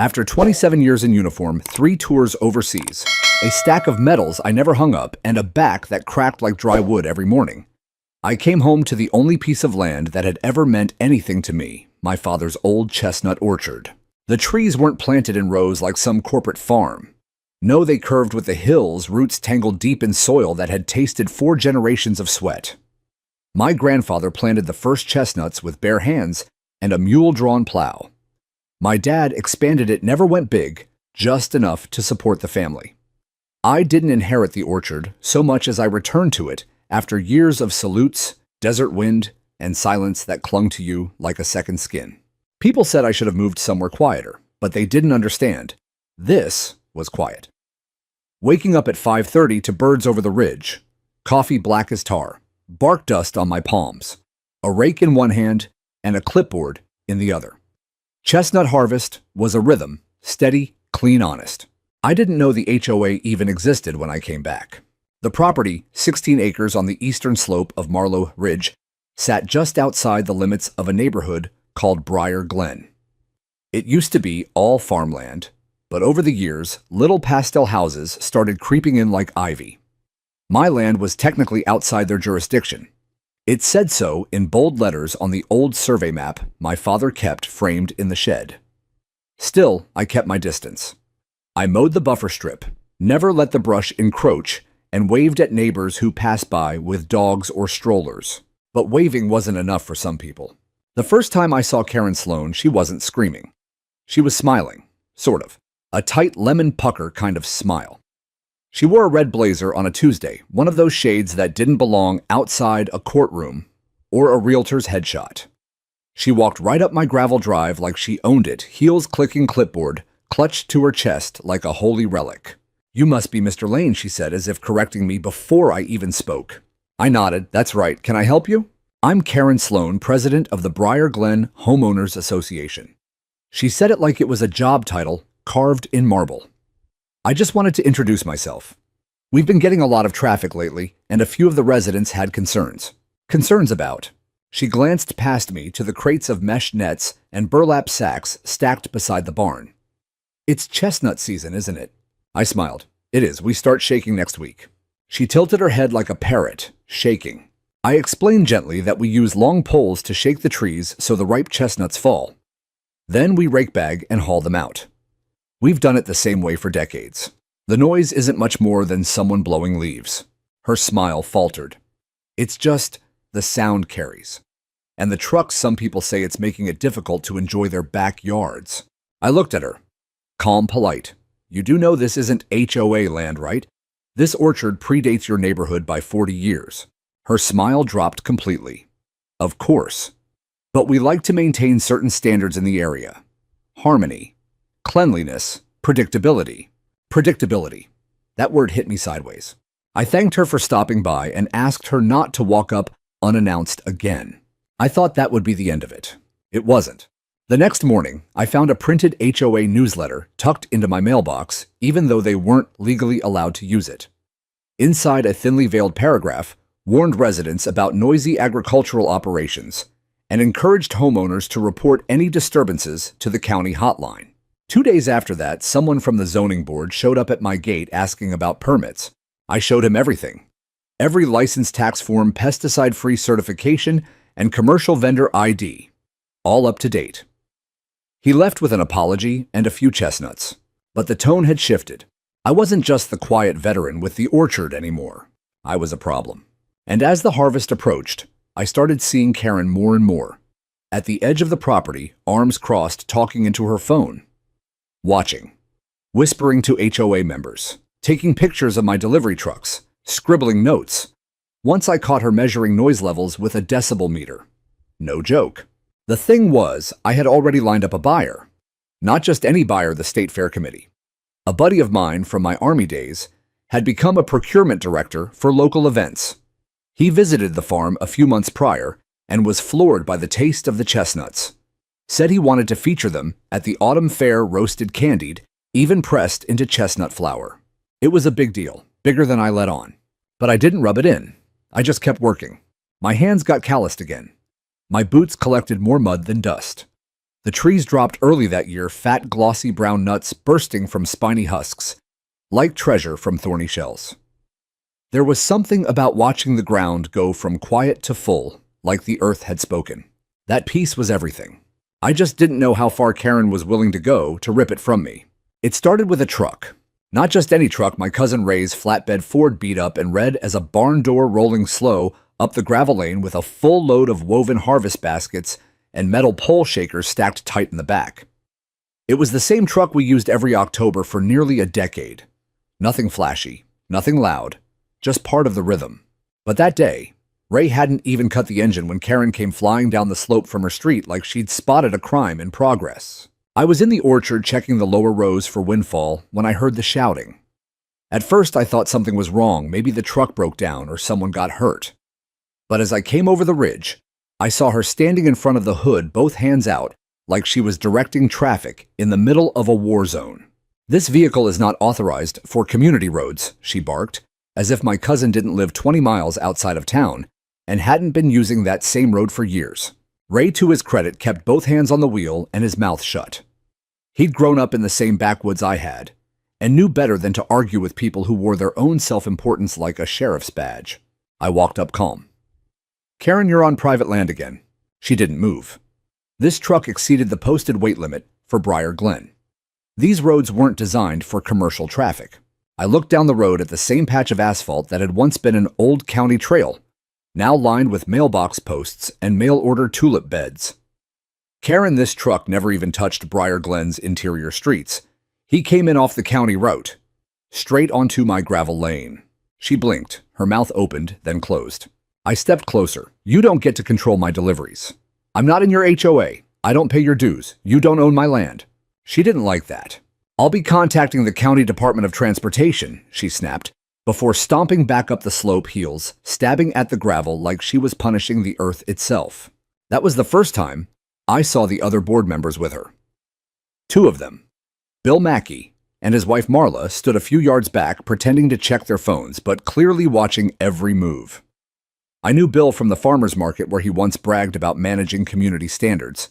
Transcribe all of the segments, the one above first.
After 27 years in uniform, 3 tours overseas, a stack of medals I never hung up, and a back that cracked like dry wood every morning, I came home to the only piece of land that had ever meant anything to me, my father's old chestnut orchard. The trees weren't planted in rows like some corporate farm. No, they curved with the hills, roots tangled deep in soil that had tasted 4 generations of sweat. My grandfather planted the first chestnuts with bare hands and a mule-drawn plow. My dad expanded it, never went big, just enough to support the family. I didn't inherit the orchard so much as I returned to it after years of salutes, desert wind, and silence that clung to you like a second skin. People said I should have moved somewhere quieter, but they didn't understand. This was quiet. Waking up at 5:30 to birds over the ridge, coffee black as tar, bark dust on my palms, a rake in one hand and a clipboard in the other. Chestnut harvest was a rhythm, steady, clean, honest. I didn't know the HOA even existed when I came back. The property, 16 acres on the eastern slope of Marlow Ridge, sat just outside the limits of a neighborhood called Briar Glen. It used to be all farmland, but over the years, little pastel houses started creeping in like ivy. My land was technically outside their jurisdiction. It said so in bold letters on the old survey map my father kept framed in the shed. Still, I kept my distance. I mowed the buffer strip, never let the brush encroach, and waved at neighbors who passed by with dogs or strollers. But waving wasn't enough for some people. The first time I saw Karen Sloan, she wasn't screaming. She was smiling, sort of. A tight lemon pucker kind of smile. She wore a red blazer on a Tuesday, one of those shades that didn't belong outside a courtroom or a realtor's headshot. She walked right up my gravel drive like she owned it, heels clicking clipboard, clutched to her chest like a holy relic. "You must be Mr. Lane," she said, as if correcting me before I even spoke. I nodded. "That's right. Can I help you?" "I'm Karen Sloan, president of the Briar Glen Homeowners Association." She said it like it was a job title carved in marble. I just wanted to introduce myself. We've been getting a lot of traffic lately, and a few of the residents had concerns. Concerns about. She glanced past me to the crates of mesh nets and burlap sacks stacked beside the barn. "It's chestnut season, isn't it?" I smiled. "It is. We start shaking next week." She tilted her head like a parrot, shaking. I explained gently that we use long poles to shake the trees so the ripe chestnuts fall. Then we rake bag and haul them out. We've done it the same way for decades. The noise isn't much more than someone blowing leaves. Her smile faltered. "It's just the sound carries. And the trucks, some people say it's making it difficult to enjoy their backyards." I looked at her. Calm, polite. "You do know this isn't HOA land, right? This orchard predates your neighborhood by 40 years. Her smile dropped completely. "Of course. But we like to maintain certain standards in the area. Harmony. Cleanliness, predictability. Predictability. That word hit me sideways. I thanked her for stopping by and asked her not to walk up unannounced again. I thought that would be the end of it. It wasn't. The next morning, I found a printed HOA newsletter tucked into my mailbox, even though they weren't legally allowed to use it. Inside a thinly veiled paragraph, warned residents about noisy agricultural operations and encouraged homeowners to report any disturbances to the county hotline. 2 days after that, someone from the zoning board showed up at my gate asking about permits. I showed him everything. Every license, tax form, pesticide-free certification, and commercial vendor ID. All up to date. He left with an apology and a few chestnuts. But the tone had shifted. I wasn't just the quiet veteran with the orchard anymore. I was a problem. And as the harvest approached, I started seeing Karen more and more. At the edge of the property, arms crossed, talking into her phone. Watching. Whispering to HOA members. Taking pictures of my delivery trucks. Scribbling notes. Once I caught her measuring noise levels with a decibel meter. No joke. The thing was, I had already lined up a buyer. Not just any buyer, the State Fair Committee. A buddy of mine from my Army days had become a procurement director for local events. He visited the farm a few months prior and was floored by the taste of the chestnuts. Said he wanted to feature them at the autumn fair, roasted, candied, even pressed into chestnut flour. It was a big deal, bigger than I let on. But I didn't rub it in. I just kept working. My hands got calloused again. My boots collected more mud than dust. The trees dropped early that year, fat, glossy brown nuts bursting from spiny husks, like treasure from thorny shells. There was something about watching the ground go from quiet to full, like the earth had spoken. That peace was everything. I just didn't know how far Karen was willing to go to rip it from me. It started with a truck. Not just any truck, my cousin Ray's flatbed Ford beat up and red as a barn door rolling slow up the gravel lane with a full load of woven harvest baskets and metal pole shakers stacked tight in the back. It was the same truck we used every October for nearly a decade. Nothing flashy, nothing loud, just part of the rhythm. But that day, Ray hadn't even cut the engine when Karen came flying down the slope from her street like she'd spotted a crime in progress. I was in the orchard checking the lower rows for windfall when I heard the shouting. At first, I thought something was wrong, maybe the truck broke down or someone got hurt. But as I came over the ridge, I saw her standing in front of the hood, both hands out, like she was directing traffic in the middle of a war zone. "This vehicle is not authorized for community roads," she barked, as if my cousin didn't live 20 miles outside of town and hadn't been using that same road for years. Ray, to his credit, kept both hands on the wheel and his mouth shut. He'd grown up in the same backwoods I had, and knew better than to argue with people who wore their own self-importance like a sheriff's badge. I walked up calm. "Karen, you're on private land again." She didn't move. This truck exceeded the posted weight limit for Briar Glen. These roads weren't designed for commercial traffic. I looked down the road at the same patch of asphalt that had once been an old county trail, now lined with mailbox posts and mail-order tulip beds. Karen, this truck never even touched Briar Glen's interior streets. He came in off the county route, straight onto my gravel lane. She blinked, her mouth opened, then closed. I stepped closer. "You don't get to control my deliveries. I'm not in your HOA. I don't pay your dues. You don't own my land." She didn't like that. "I'll be contacting the County Department of Transportation," she snapped, before stomping back up the slope, heels stabbing at the gravel like she was punishing the earth itself. That was the first time I saw the other board members with her. Two of them. Bill Mackey and his wife Marla stood a few yards back pretending to check their phones, but clearly watching every move. I knew Bill from the farmer's market where he once bragged about managing community standards.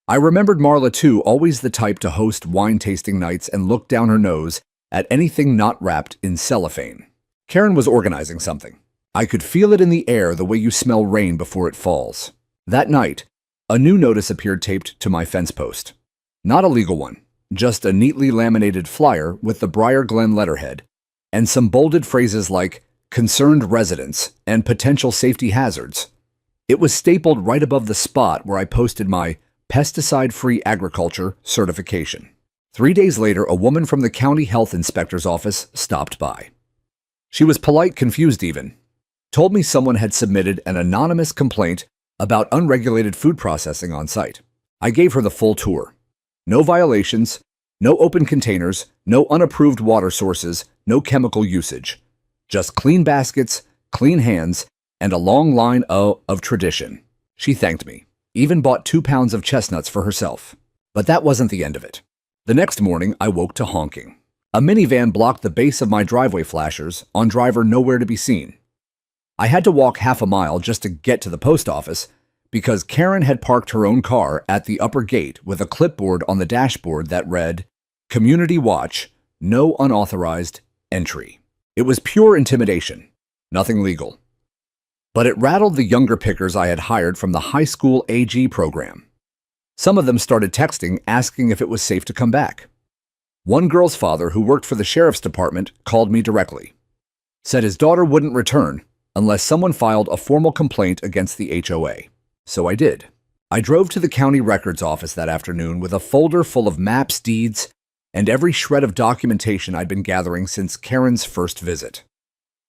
I remembered Marla too, always the type to host wine tasting nights and look down her nose at anything not wrapped in cellophane. Karen was organizing something. I could feel it in the air the way you smell rain before it falls. That night, a new notice appeared taped to my fence post. Not a legal one, just a neatly laminated flyer with the Briar Glen letterhead and some bolded phrases like "concerned residents" and "potential safety hazards." It was stapled right above the spot where I posted my pesticide-free agriculture certification. 3 days later, a woman from the county health inspector's office stopped by. She was polite, confused even. Told me someone had submitted an anonymous complaint about unregulated food processing on site. I gave her the full tour. No violations, no open containers, no unapproved water sources, no chemical usage. Just clean baskets, clean hands, and a long line of tradition. She thanked me, even bought 2 pounds of chestnuts for herself. But that wasn't the end of it. The next morning, I woke to honking. A minivan blocked the base of my driveway flashers, on driver nowhere to be seen. I had to walk half a mile just to get to the post office because Karen had parked her own car at the upper gate with a clipboard on the dashboard that read, "Community Watch, no unauthorized entry." It was pure intimidation, nothing legal. But it rattled the younger pickers I had hired from the high school AG program. Some of them started texting asking if it was safe to come back. One girl's father, who worked for the sheriff's department, called me directly. Said his daughter wouldn't return unless someone filed a formal complaint against the HOA. So I did. I drove to the county records office that afternoon with a folder full of maps, deeds, and every shred of documentation I'd been gathering since Karen's first visit.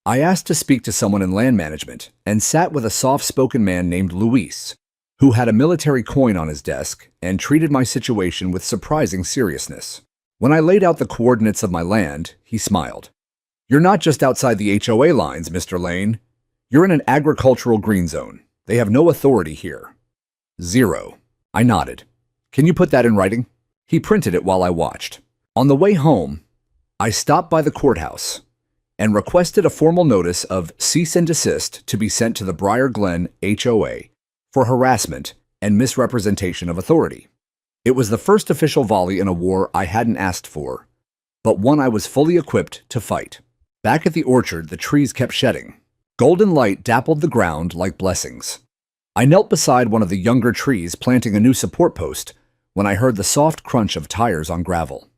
I asked to speak to someone in land management and sat with a soft-spoken man named Luis, who had a military coin on his desk and treated my situation with surprising seriousness. When I laid out the coordinates of my land, he smiled. "You're not just outside the HOA lines, Mr. Lane. You're in an agricultural green zone. They have no authority here." 0. I nodded. "Can you put that in writing?" He printed it while I watched. On the way home, I stopped by the courthouse and requested a formal notice of cease and desist to be sent to the Briar Glen HOA for harassment and misrepresentation of authority. It was the first official volley in a war I hadn't asked for, but one I was fully equipped to fight. Back at the orchard, the trees kept shedding. Golden light dappled the ground like blessings. I knelt beside one of the younger trees planting a new support post when I heard the soft crunch of tires on gravel.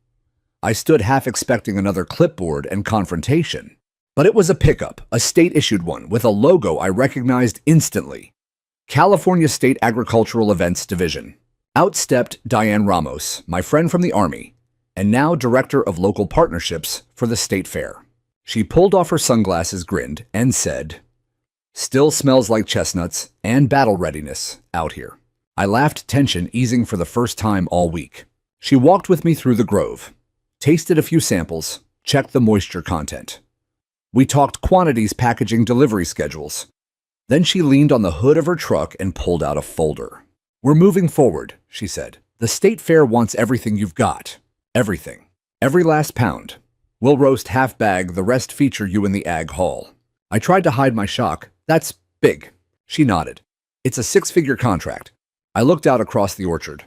I stood half expecting another clipboard and confrontation, but it was a pickup, a state-issued one with a logo I recognized instantly. California State Agricultural Events Division. Out stepped Diane Ramos, my friend from the Army, and now Director of Local Partnerships for the State Fair. She pulled off her sunglasses, grinned, and said, "Still smells like chestnuts and battle readiness out here." I laughed, tension easing for the first time all week. She walked with me through the grove, tasted a few samples, checked the moisture content. We talked quantities, packaging, delivery schedules. Then she leaned on the hood of her truck and pulled out a folder. "We're moving forward," she said. "The State Fair wants everything you've got. Everything. Every last pound. We'll roast half bag, the rest feature you in the Ag Hall." I tried to hide my shock. "That's big." She nodded. "It's a six-figure contract." I looked out across the orchard.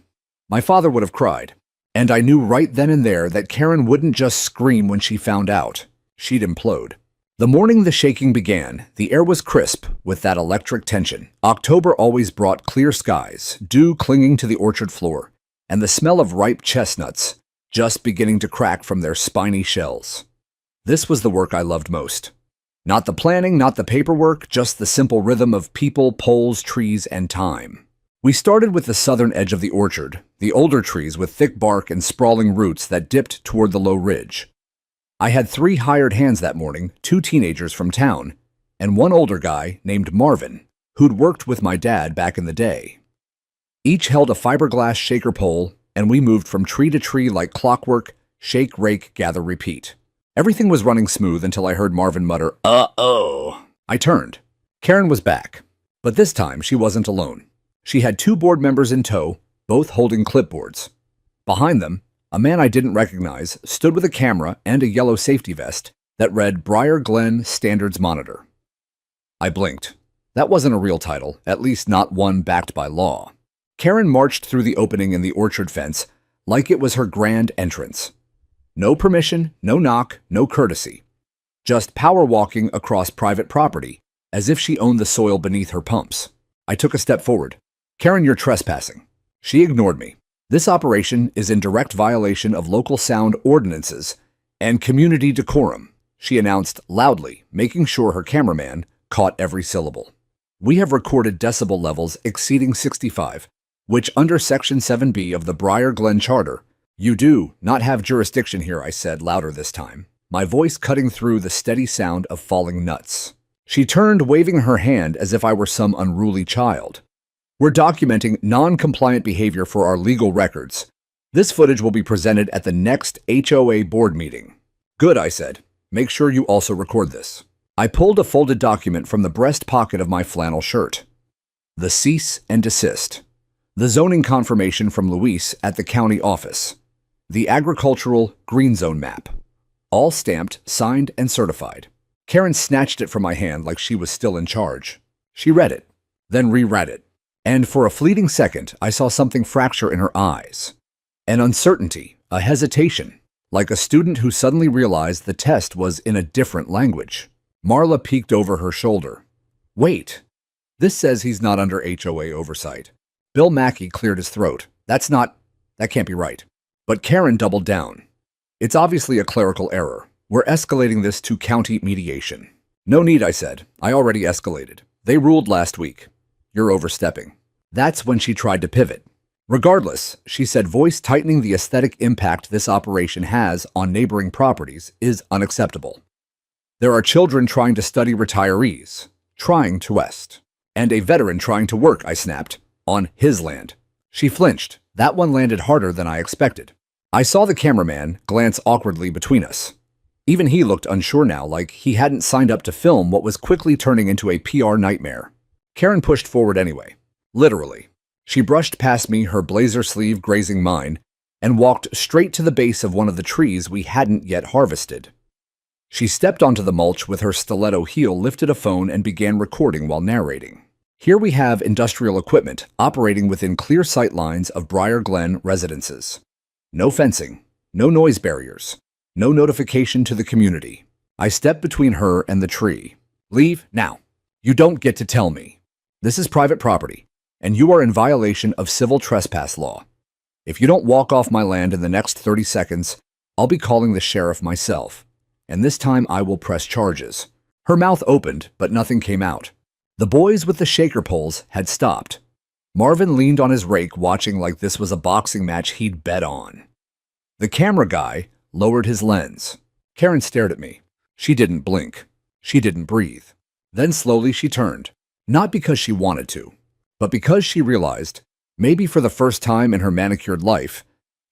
My father would have cried. And I knew right then and there that Karen wouldn't just scream when she found out. She'd implode. The morning the shaking began, the air was crisp with that electric tension. October always brought clear skies, dew clinging to the orchard floor, and the smell of ripe chestnuts just beginning to crack from their spiny shells. This was the work I loved most. Not the planning, not the paperwork, just the simple rhythm of people, poles, trees, and time. We started with the southern edge of the orchard, the older trees with thick bark and sprawling roots that dipped toward the low ridge. I had 3 hired hands that morning, 2 teenagers from town, and one older guy named Marvin, who'd worked with my dad back in the day. Each held a fiberglass shaker pole, and we moved from tree to tree like clockwork, shake, rake, gather, repeat. Everything was running smooth until I heard Marvin mutter, "Uh-oh." I turned. Karen was back, but this time she wasn't alone. She had 2 board members in tow, both holding clipboards. Behind them, a man I didn't recognize stood with a camera and a yellow safety vest that read Briar Glen Standards Monitor. I blinked. That wasn't a real title, at least not one backed by law. Karen marched through the opening in the orchard fence like it was her grand entrance. No permission, no knock, no courtesy. Just power walking across private property, as if she owned the soil beneath her pumps. I took a step forward. "Karen, you're trespassing." She ignored me. "This operation is in direct violation of local sound ordinances and community decorum," she announced loudly, making sure her cameraman caught every syllable. "We have recorded decibel levels exceeding 65, which under Section 7B of the Briar Glen Charter, you do not have jurisdiction here," I said louder this time, my voice cutting through the steady sound of falling nuts. She turned, waving her hand as if I were some unruly child. "We're documenting non-compliant behavior for our legal records. This footage will be presented at the next HOA board meeting." "Good," I said. "Make sure you also record this." I pulled a folded document from the breast pocket of my flannel shirt. The cease and desist. The zoning confirmation from Luis at the county office. The agricultural green zone map. All stamped, signed, and certified. Karen snatched it from my hand like she was still in charge. She read it, then reread it. And for a fleeting second, I saw something fracture in her eyes. An uncertainty, a hesitation, like a student who suddenly realized the test was in a different language. Marla peeked over her shoulder. "Wait, this says he's not under HOA oversight." Bill Mackey cleared his throat. That can't be right." But Karen doubled down. "It's obviously a clerical error. We're escalating this to county mediation." "No need," I said. "I already escalated. They ruled last week. You're overstepping." That's when she tried to pivot. "Regardless," she said, voice tightening, "the aesthetic impact this operation has on neighboring properties is unacceptable. There are children trying to study, retirees trying to rest, and a veteran trying to work," I snapped, "on his land." She flinched. That one landed harder than I expected. I saw the cameraman glance awkwardly between us. Even he looked unsure now, like he hadn't signed up to film what was quickly turning into a PR nightmare. Karen pushed forward anyway. Literally. She brushed past me, her blazer sleeve grazing mine, and walked straight to the base of one of the trees we hadn't yet harvested. She stepped onto the mulch with her stiletto heel, lifted a phone, and began recording while narrating. Here we have industrial equipment operating within clear sight lines of Briar Glen residences. No fencing, no noise barriers, no notification to the community. I stepped between her and the tree. Leave now. You don't get to tell me. This is private property, and you are in violation of civil trespass law. If you don't walk off my land in the next 30 seconds, I'll be calling the sheriff myself, and this time I will press charges. Her mouth opened, but nothing came out. The boys with the shaker poles had stopped. Marvin leaned on his rake watching like this was a boxing match he'd bet on. The camera guy lowered his lens. Karen stared at me. She didn't blink. She didn't breathe. Then slowly she turned, not because she wanted to, but because she realized, maybe for the first time in her manicured life,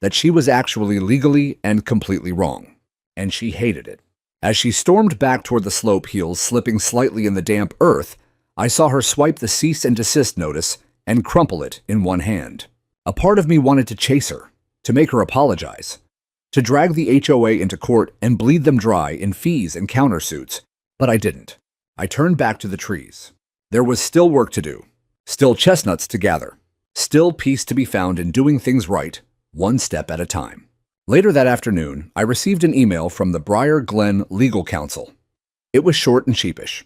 that she was actually legally and completely wrong. And she hated it. As she stormed back toward the slope, heels slipping slightly in the damp earth, I saw her swipe the cease and desist notice and crumple it in one hand. A part of me wanted to chase her, to make her apologize, to drag the HOA into court and bleed them dry in fees and countersuits, but I didn't. I turned back to the trees. There was still work to do, still chestnuts to gather, still peace to be found in doing things right, one step at a time. Later that afternoon, I received an email from the Briar Glen Legal Counsel. It was short and sheepish.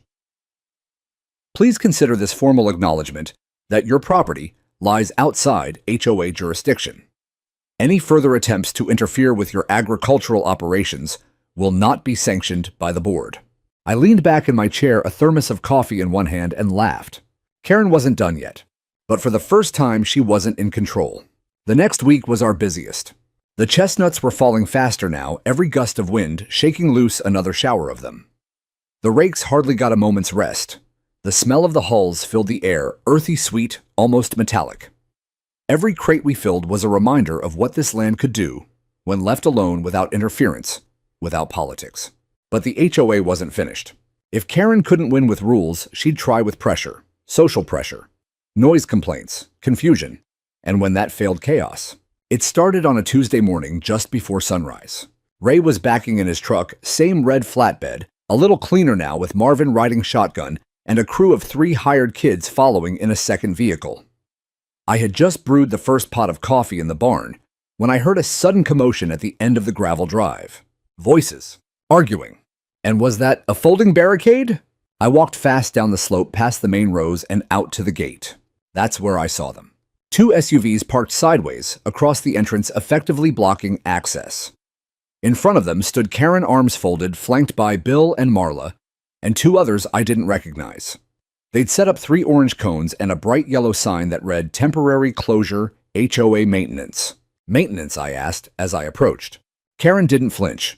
Please consider this formal acknowledgement that your property lies outside HOA jurisdiction. Any further attempts to interfere with your agricultural operations will not be sanctioned by the board. I leaned back in my chair, a thermos of coffee in one hand, and laughed. Karen wasn't done yet, but for the first time she wasn't in control. The next week was our busiest. The chestnuts were falling faster now, every gust of wind shaking loose another shower of them. The rakes hardly got a moment's rest. The smell of the hulls filled the air, earthy sweet, almost metallic. Every crate we filled was a reminder of what this land could do when left alone without interference, without politics. But the HOA wasn't finished. If Karen couldn't win with rules, she'd try with pressure, social pressure, noise complaints, confusion, and when that failed, chaos. It started on a Tuesday morning just before sunrise. Ray was backing in his truck, same red flatbed, a little cleaner now with Marvin riding shotgun, and a crew of 3 hired kids following in a second vehicle. I had just brewed the first pot of coffee in the barn when I heard a sudden commotion at the end of the gravel drive. Voices, arguing. And was that a folding barricade? I walked fast down the slope past the main rows and out to the gate. That's where I saw them. 2 SUVs parked sideways across the entrance, effectively blocking access. In front of them stood Karen, arms folded, flanked by Bill and Marla, and 2 others I didn't recognize. They'd set up 3 orange cones and a bright yellow sign that read Temporary Closure, HOA Maintenance. Maintenance, I asked as I approached. Karen didn't flinch.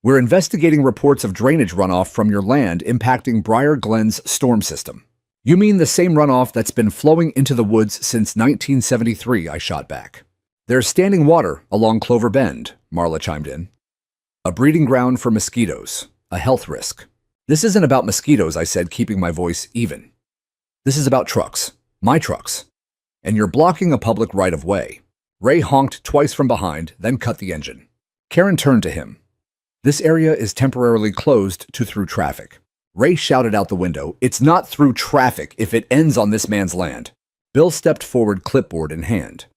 We're investigating reports of drainage runoff from your land impacting Briar Glen's storm system. You mean the same runoff that's been flowing into the woods since 1973, I shot back. There's standing water along Clover Bend, Marla chimed in. A breeding ground for mosquitoes, a health risk. This isn't about mosquitoes, I said, keeping my voice even. This is about trucks, my trucks. And you're blocking a public right-of-way. Ray honked twice from behind, then cut the engine. Karen turned to him. This area is temporarily closed to through traffic. Ray shouted out the window, it's not through traffic if it ends on this man's land. Bill stepped forward, clipboard in hand.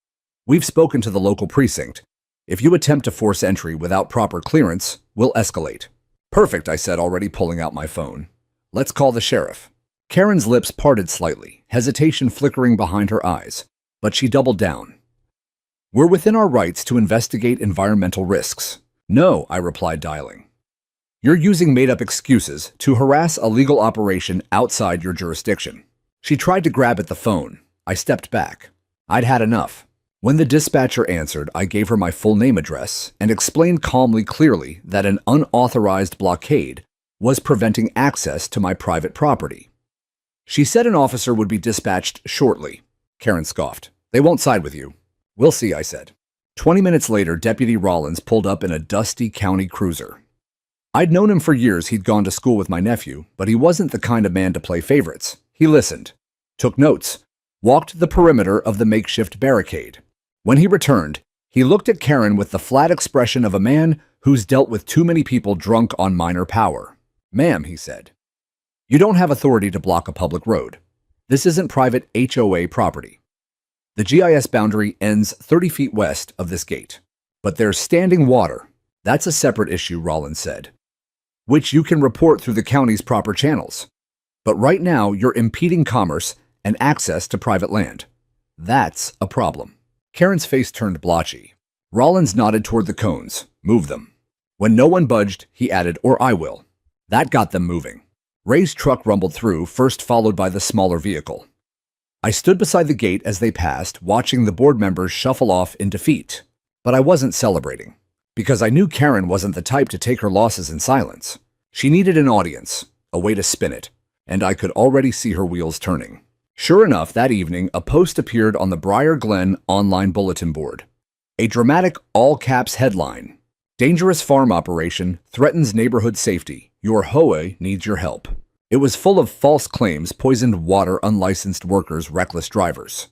We've spoken to the local precinct. If you attempt to force entry without proper clearance, we'll escalate. Perfect, I said, already pulling out my phone. Let's call the sheriff. Karen's lips parted slightly, hesitation flickering behind her eyes, but she doubled down. We're within our rights to investigate environmental risks. No, I replied, dialing. You're using made-up excuses to harass a legal operation outside your jurisdiction. She tried to grab at the phone. I stepped back. I'd had enough. When the dispatcher answered, I gave her my full name, address, and explained calmly, clearly, that an unauthorized blockade was preventing access to my private property. She said an officer would be dispatched shortly. Karen scoffed. They won't side with you. We'll see, I said. 20 minutes later, Deputy Rollins pulled up in a dusty county cruiser. I'd known him for years. He'd gone to school with my nephew, but he wasn't the kind of man to play favorites. He listened, took notes, walked the perimeter of the makeshift barricade. When he returned, he looked at Karen with the flat expression of a man who's dealt with too many people drunk on minor power. Ma'am, he said, you don't have authority to block a public road. This isn't private HOA property. The GIS boundary ends 30 feet west of this gate. But there's standing water. That's a separate issue, Rollins said, which you can report through the county's proper channels. But right now, you're impeding commerce and access to private land. That's a problem. Karen's face turned blotchy. Rollins nodded toward the cones. Move them. When no one budged, he added, or I will. That got them moving. Ray's truck rumbled through, first followed by the smaller vehicle. I stood beside the gate as they passed, watching the board members shuffle off in defeat. But I wasn't celebrating, because I knew Karen wasn't the type to take her losses in silence. She needed an audience, a way to spin it, and I could already see her wheels turning. Sure enough, that evening, a post appeared on the Briar Glen online bulletin board. A dramatic all-caps headline: Dangerous farm operation threatens neighborhood safety. Your HOA needs your help. It was full of false claims, poisoned water, unlicensed workers, reckless drivers.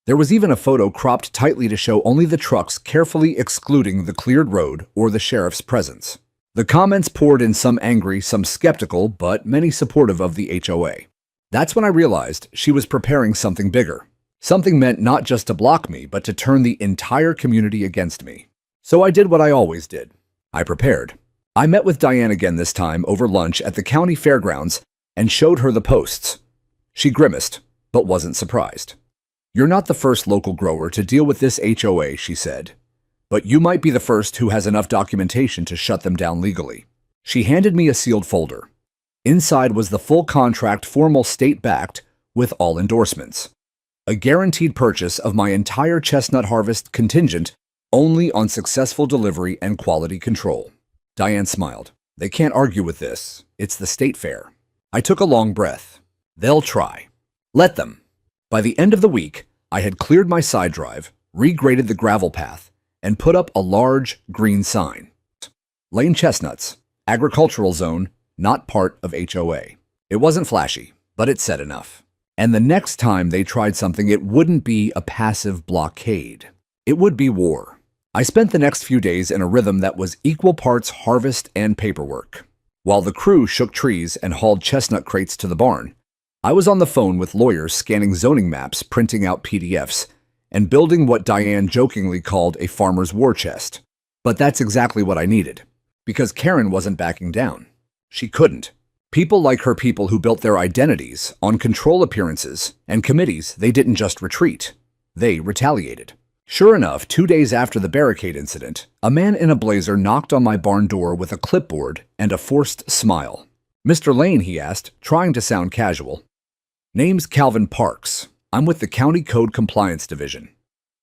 There was even a photo cropped tightly to show only the trucks, carefully excluding the cleared road or the sheriff's presence. The comments poured in, some angry, some skeptical, but many supportive of the HOA. That's when I realized she was preparing something bigger. Something meant not just to block me, but to turn the entire community against me. So I did what I always did. I prepared. I met with Diane again, this time over lunch at the county fairgrounds, and showed her the posts. She grimaced, but wasn't surprised. You're not the first local grower to deal with this HOA, she said. But you might be the first who has enough documentation to shut them down legally. She handed me a sealed folder. Inside was the full contract, formal, state-backed, with all endorsements. A guaranteed purchase of my entire chestnut harvest, contingent only on successful delivery and quality control. Diane smiled. They can't argue with this. It's the state fair. I took a long breath. They'll try. Let them. By the end of the week, I had cleared my side drive, regraded the gravel path, and put up a large green sign. Lane Chestnuts, agricultural zone, not part of HOA. It wasn't flashy, but it said enough. And the next time they tried something, it wouldn't be a passive blockade. It would be war. I spent the next few days in a rhythm that was equal parts harvest and paperwork. While the crew shook trees and hauled chestnut crates to the barn, I was on the phone with lawyers, scanning zoning maps, printing out PDFs, and building what Diane jokingly called a farmer's war chest. But that's exactly what I needed, because Karen wasn't backing down. She couldn't. People like her, people who built their identities on control appearances and committees, they didn't just retreat. They retaliated. Sure enough, 2 days after the barricade incident, a man in a blazer knocked on my barn door with a clipboard and a forced smile. Mr. Lane, he asked, trying to sound casual. Name's Calvin Parks. I'm with the County Code Compliance Division.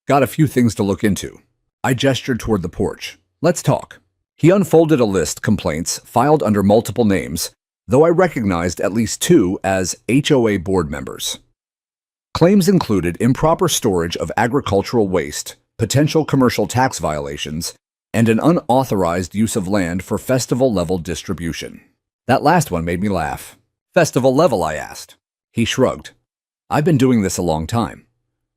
Got a few things to look into. I gestured toward the porch. Let's talk. He unfolded a list of complaints filed under multiple names, though I recognized at least 2 as HOA board members. Claims included improper storage of agricultural waste, potential commercial tax violations, and an unauthorized use of land for festival-level distribution. That last one made me laugh. Festival level, I asked. He shrugged. I've been doing this a long time.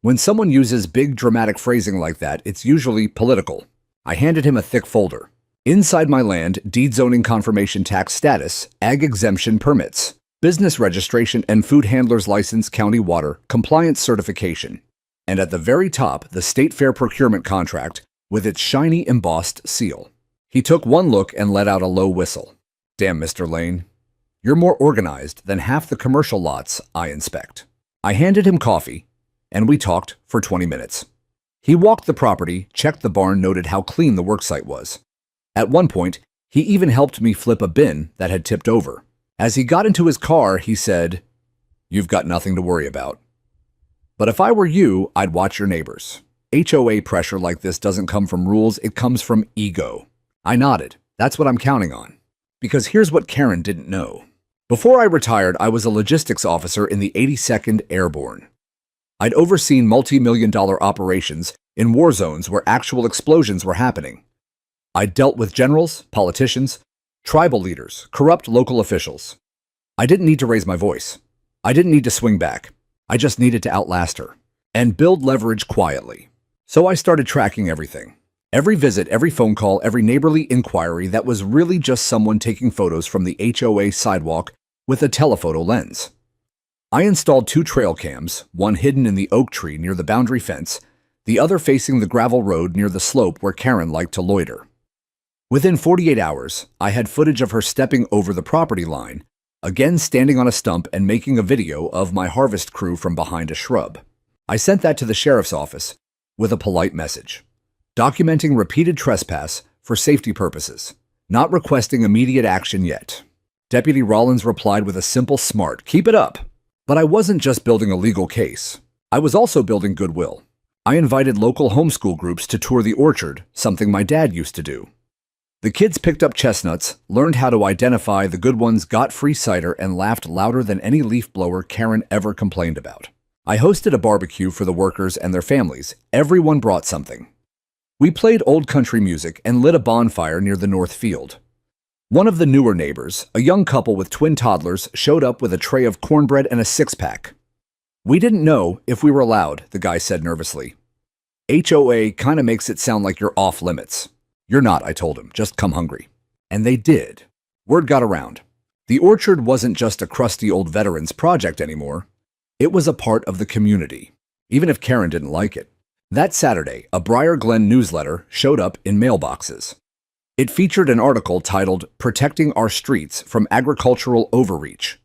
When someone uses big dramatic phrasing like that, it's usually political. I handed him a thick folder. Inside my land, deed zoning confirmation tax status, ag exemption permits, business registration and food handler's license, county water, compliance certification. And at the very top, the state fair procurement contract with its shiny embossed seal. He took one look and let out a low whistle. Damn, Mr. Lane. You're more organized than half the commercial lots I inspect. I handed him coffee, and we talked for 20 minutes. He walked the property, checked the barn, noted how clean the worksite was. At one point, he even helped me flip a bin that had tipped over. As he got into his car, he said, "You've got nothing to worry about. But if I were you, I'd watch your neighbors. HOA pressure like this doesn't come from rules, it comes from ego." I nodded. That's what I'm counting on. Because here's what Karen didn't know. Before I retired, I was a logistics officer in the 82nd Airborne. I'd overseen multi-million-dollar operations in war zones where actual explosions were happening. I dealt with generals, politicians, tribal leaders, corrupt local officials. I didn't need to raise my voice. I didn't need to swing back. I just needed to outlast her and build leverage quietly. So I started tracking everything. Every visit, every phone call, every neighborly inquiry that was really just someone taking photos from the HOA sidewalk with a telephoto lens. I installed 2 trail cams, one hidden in the oak tree near the boundary fence, the other facing the gravel road near the slope where Karen liked to loiter. Within 48 hours, I had footage of her stepping over the property line, again standing on a stump and making a video of my harvest crew from behind a shrub. I sent that to the sheriff's office with a polite message, documenting repeated trespass for safety purposes, not requesting immediate action yet. Deputy Rollins replied with a simple smart, "Keep it up." But I wasn't just building a legal case. I was also building goodwill. I invited local homeschool groups to tour the orchard, something my dad used to do. The kids picked up chestnuts, learned how to identify the good ones, got free cider, and laughed louder than any leaf blower Karen ever complained about. I hosted a barbecue for the workers and their families. Everyone brought something. We played old country music and lit a bonfire near the north field. One of the newer neighbors, a young couple with twin toddlers, showed up with a tray of cornbread and a six-pack. "We didn't know if we were allowed," the guy said nervously. "HOA kind of makes it sound like you're off limits." "You're not," I told him. "Just come hungry." And they did. Word got around. The orchard wasn't just a crusty old veterans project anymore. It was a part of the community, even if Karen didn't like it. That Saturday, a Briar Glen newsletter showed up in mailboxes. It featured an article titled "Protecting Our Streets from Agricultural Overreach."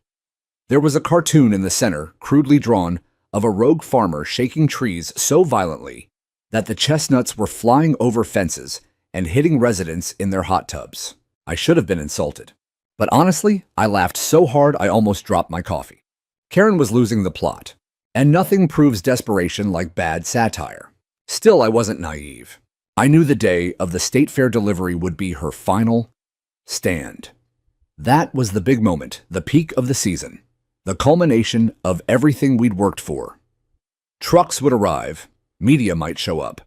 There was a cartoon in the center, crudely drawn, of a rogue farmer shaking trees so violently that the chestnuts were flying over fences and hitting residents in their hot tubs. I should have been insulted. But honestly, I laughed so hard I almost dropped my coffee. Karen was losing the plot, and nothing proves desperation like bad satire. Still, I wasn't naive. I knew the day of the state fair delivery would be her final stand. That was the big moment, the peak of the season, the culmination of everything we'd worked for. Trucks would arrive, media might show up.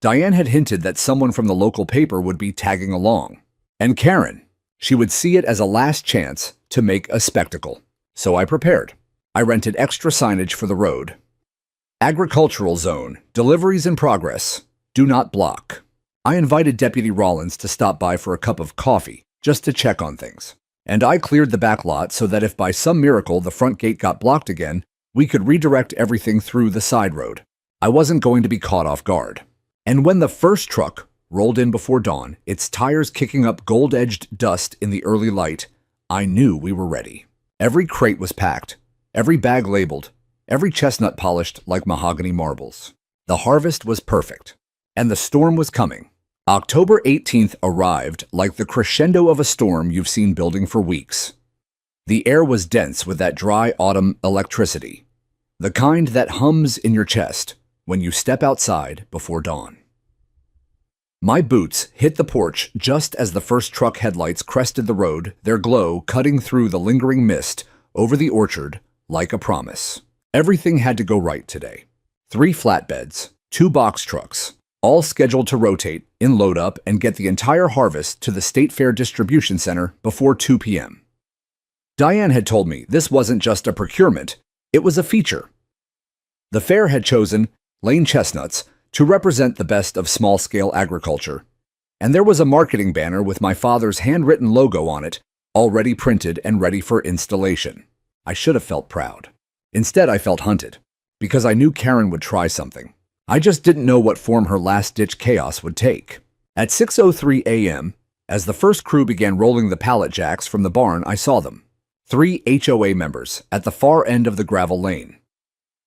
Diane had hinted that someone from the local paper would be tagging along. And Karen, she would see it as a last chance to make a spectacle. So I prepared. I rented extra signage for the road. Agricultural zone, deliveries in progress. Do not block. I invited Deputy Rollins to stop by for a cup of coffee, just to check on things. And I cleared the back lot so that if by some miracle the front gate got blocked again, we could redirect everything through the side road. I wasn't going to be caught off guard. And when the first truck rolled in before dawn, its tires kicking up gold-edged dust in the early light, I knew we were ready. Every crate was packed, every bag labeled, every chestnut polished like mahogany marbles. The harvest was perfect. And the storm was coming. October 18th arrived like the crescendo of a storm you've seen building for weeks. The air was dense with that dry autumn electricity, the kind that hums in your chest when you step outside before dawn. My boots hit the porch just as the first truck headlights crested the road, their glow cutting through the lingering mist over the orchard like a promise. Everything had to go right today. 3 flatbeds, 2 box trucks, all scheduled to rotate, in load up, and get the entire harvest to the State Fair Distribution Center before 2 p.m. Diane had told me this wasn't just a procurement, it was a feature. The fair had chosen Lane chestnuts to represent the best of small-scale agriculture, and there was a marketing banner with my father's handwritten logo on it, already printed and ready for installation. I should have felt proud. Instead, I felt hunted, because I knew Karen would try something. I just didn't know what form her last-ditch chaos would take. At 6:03 a.m., as the first crew began rolling the pallet jacks from the barn, I saw them. 3 HOA members at the far end of the gravel lane,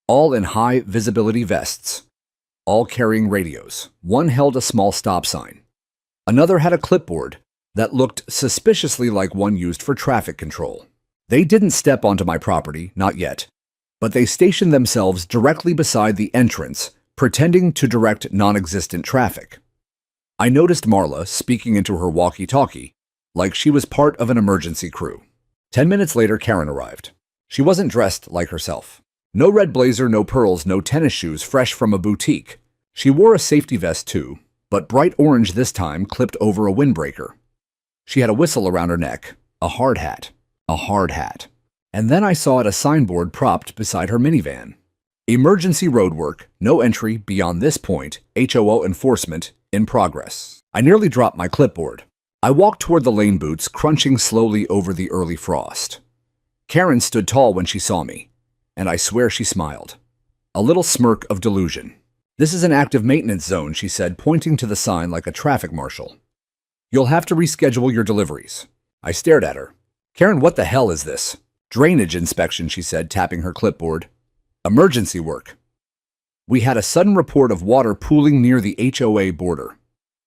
all in high-visibility vests, all carrying radios. One held a small stop sign. Another had a clipboard that looked suspiciously like one used for traffic control. They didn't step onto my property, not yet, but they stationed themselves directly beside the entrance, pretending to direct non-existent traffic. I noticed Marla speaking into her walkie-talkie, like she was part of an emergency crew. 10 minutes later, Karen arrived. She wasn't dressed like herself. No red blazer, no pearls, no tennis shoes fresh from a boutique. She wore a safety vest too, but bright orange this time, clipped over a windbreaker. She had a whistle around her neck, a hard hat. And then I saw a signboard propped beside her minivan. Emergency roadwork, no entry beyond this point, HOA enforcement in progress. I nearly dropped my clipboard. I walked toward the lane boots, crunching slowly over the early frost. Karen stood tall when she saw me, and I swear she smiled. A little smirk of delusion. "This is an active maintenance zone," she said, pointing to the sign like a traffic marshal. "You'll have to reschedule your deliveries." I stared at her. "Karen, what the hell is this?" "Drainage inspection," she said, tapping her clipboard. "Emergency work." We had a sudden report of water pooling near the HOA border.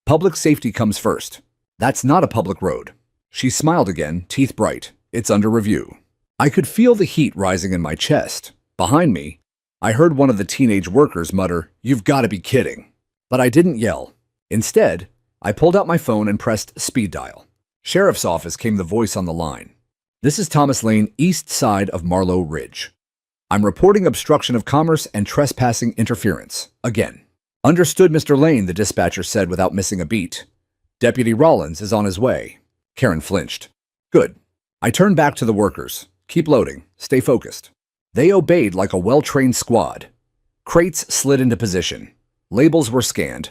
"Public safety comes first. That's not a public road." She smiled again, teeth bright. "It's under review." I could feel the heat rising in my chest. Behind me, I heard one of the teenage workers mutter, "You've got to be kidding." But I didn't yell. Instead, I pulled out my phone and pressed speed dial. "Sheriff's office," came the voice on the line. "This is Thomas Lane, east side of Marlow Ridge. I'm reporting obstruction of commerce and trespassing interference. Again." "Understood, Mr. Lane," the dispatcher said without missing a beat. "Deputy Rollins is on his way." Karen flinched. "Good." I turned back to the workers. "Keep loading. Stay focused." They obeyed like a well-trained squad. Crates slid into position. Labels were scanned.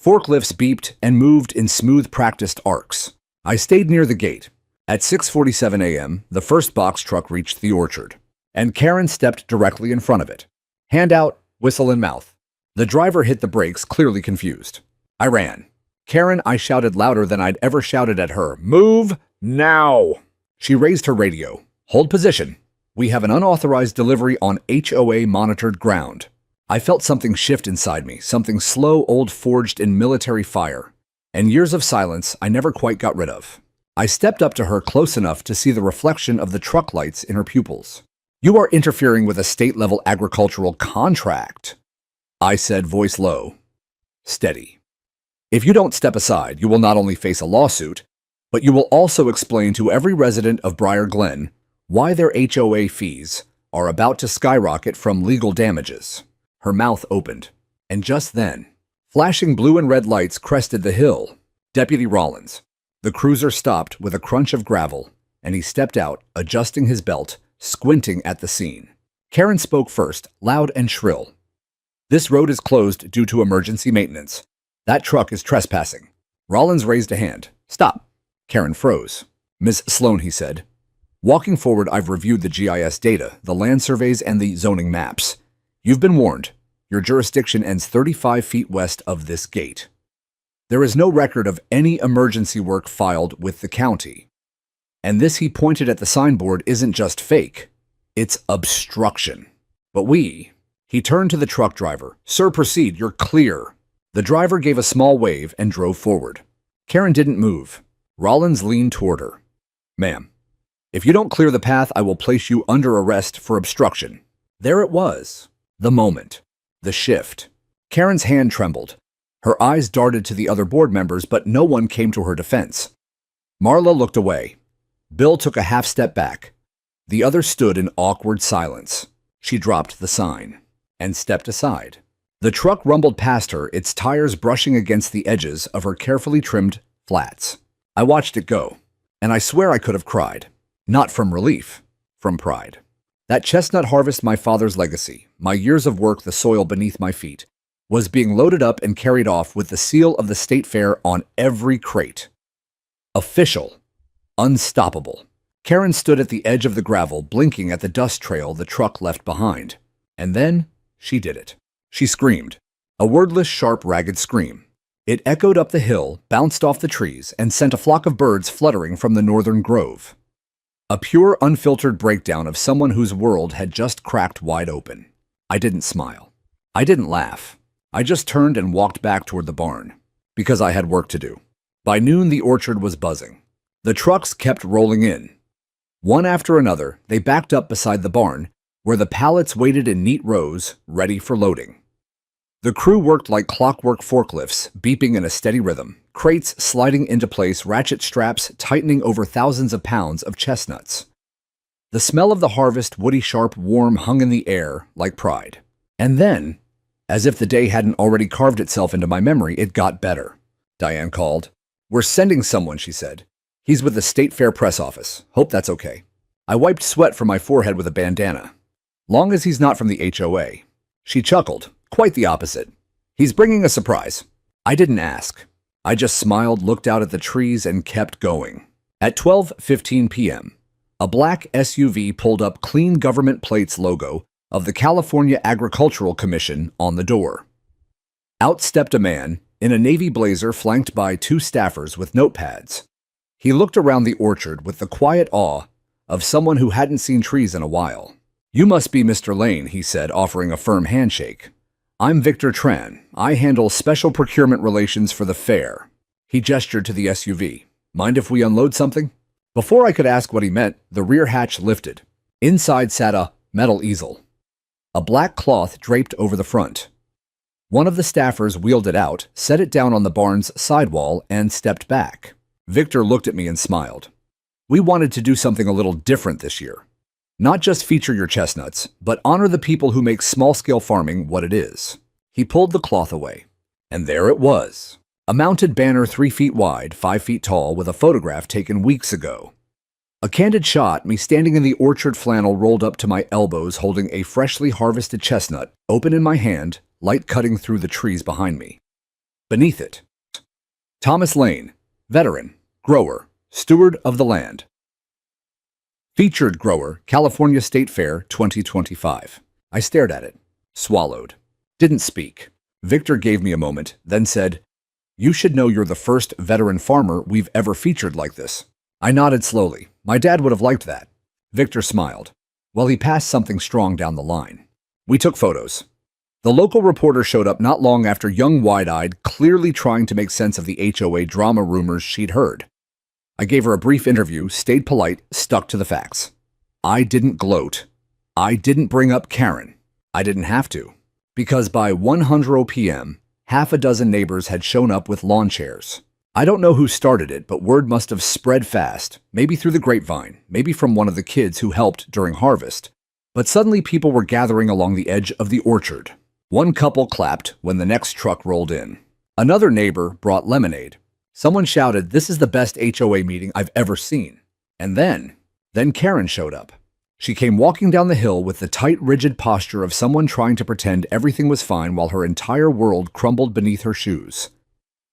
Forklifts beeped and moved in smooth, practiced arcs. I stayed near the gate. At 6:47 a.m., the first box truck reached the orchard, and Karen stepped directly in front of it. Hand out, whistle in mouth. The driver hit the brakes, clearly confused. I ran. "Karen," I shouted louder than I'd ever shouted at her, "move now!" She raised her radio. "Hold position. We have an unauthorized delivery on HOA monitored ground." I felt something shift inside me, something slow, old, forged in military fire, and years of silence I never quite got rid of. I stepped up to her close enough to see the reflection of the truck lights in her pupils. "You are interfering with a state-level agricultural contract," I said, voice low. "Steady. If you don't step aside, you will not only face a lawsuit, but you will also explain to every resident of Briar Glen why their HOA fees are about to skyrocket from legal damages." Her mouth opened, and just then, flashing blue and red lights crested the hill. Deputy Rollins. The cruiser stopped with a crunch of gravel, and he stepped out, adjusting his belt, squinting at the scene. Karen spoke first, loud and shrill. "This road is closed due to emergency maintenance. That truck is trespassing." Rollins raised a hand. "Stop." Karen froze. "Miss Sloan," he said. "Walking forward, I've reviewed the GIS data, the land surveys, and the zoning maps. You've been warned. Your jurisdiction ends 35 feet west of this gate. There is no record of any emergency work filed with the county. And this," he pointed at the signboard, "isn't just fake. It's obstruction." "But he turned to the truck driver. "Sir, proceed. You're clear." The driver gave a small wave and drove forward. Karen didn't move. Rollins leaned toward her. "Ma'am, if you don't clear the path, I will place you under arrest for obstruction." There it was. The moment. The shift. Karen's hand trembled. Her eyes darted to the other board members, but no one came to her defense. Marla looked away. Bill took a half step back. The others stood in awkward silence. She dropped the sign and stepped aside. The truck rumbled past her, its tires brushing against the edges of her carefully trimmed flats. I watched it go, and I swear I could have cried. Not from relief, from pride. That chestnut harvest, my father's legacy, my years of work, the soil beneath my feet, was being loaded up and carried off with the seal of the state fair on every crate. Official. Unstoppable. Karen stood at the edge of the gravel, blinking at the dust trail the truck left behind. And then she did it. She screamed. A wordless, sharp, ragged scream. It echoed up the hill, bounced off the trees, and sent a flock of birds fluttering from the northern grove. A pure, unfiltered breakdown of someone whose world had just cracked wide open. I didn't smile. I didn't laugh. I just turned and walked back toward the barn, because I had work to do. By noon, the orchard was buzzing. The trucks kept rolling in. One after another, they backed up beside the barn, where the pallets waited in neat rows, ready for loading. The crew worked like clockwork, forklifts beeping in a steady rhythm, crates sliding into place, ratchet straps tightening over thousands of pounds of chestnuts. The smell of the harvest, woody, sharp, warm, hung in the air like pride. And then, as if the day hadn't already carved itself into my memory, it got better. Diane called. "We're sending someone," she said. "He's with the State Fair press office. Hope that's okay." I wiped sweat from my forehead with a bandana. "Long as he's not from the HOA. She chuckled. "Quite the opposite. He's bringing a surprise." I didn't ask. I just smiled, looked out at the trees, and kept going. At 12:15 p.m., a black SUV pulled up, clean government plates logo, of the California Agricultural Commission on the door. Out stepped a man in a navy blazer flanked by two staffers with notepads. He looked around the orchard with the quiet awe of someone who hadn't seen trees in a while. "You must be Mr. Lane," he said, offering a firm handshake. "I'm Victor Tran. I handle special procurement relations for the fair." He gestured to the SUV. "Mind if we unload something?" Before I could ask what he meant, the rear hatch lifted. Inside sat a metal easel. A black cloth draped over the front. One of the staffers wheeled it out, set it down on the barn's sidewall, and stepped back. Victor looked at me and smiled. "We wanted to do something a little different this year. Not just feature your chestnuts, but honor the people who make small-scale farming what it is." He pulled the cloth away. And there it was. A mounted banner 3 feet wide, 5 feet tall, with a photograph taken weeks ago. A candid shot, me standing in the orchard flannel rolled up to my elbows holding a freshly harvested chestnut, open in my hand, light cutting through the trees behind me. Beneath it, Thomas Lane, veteran, grower, steward of the land. Featured grower, California State Fair 2025. I stared at it, swallowed, didn't speak. Victor gave me a moment, then said, "You should know you're the first veteran farmer we've ever featured like this." I nodded slowly. My dad would have liked that. Victor smiled. Well, he passed something strong down the line. We took photos. The local reporter showed up not long after, young, wide-eyed, clearly trying to make sense of the HOA drama rumors she'd heard. I gave her a brief interview, stayed polite, stuck to the facts. I didn't gloat. I didn't bring up Karen. I didn't have to. Because by 1:00 p.m., half a dozen neighbors had shown up with lawn chairs. I don't know who started it, but word must have spread fast, maybe through the grapevine, maybe from one of the kids who helped during harvest. But suddenly people were gathering along the edge of the orchard. One couple clapped when the next truck rolled in. Another neighbor brought lemonade. Someone shouted, "This is the best HOA meeting I've ever seen." And then Karen showed up. She came walking down the hill with the tight, rigid posture of someone trying to pretend everything was fine while her entire world crumbled beneath her shoes.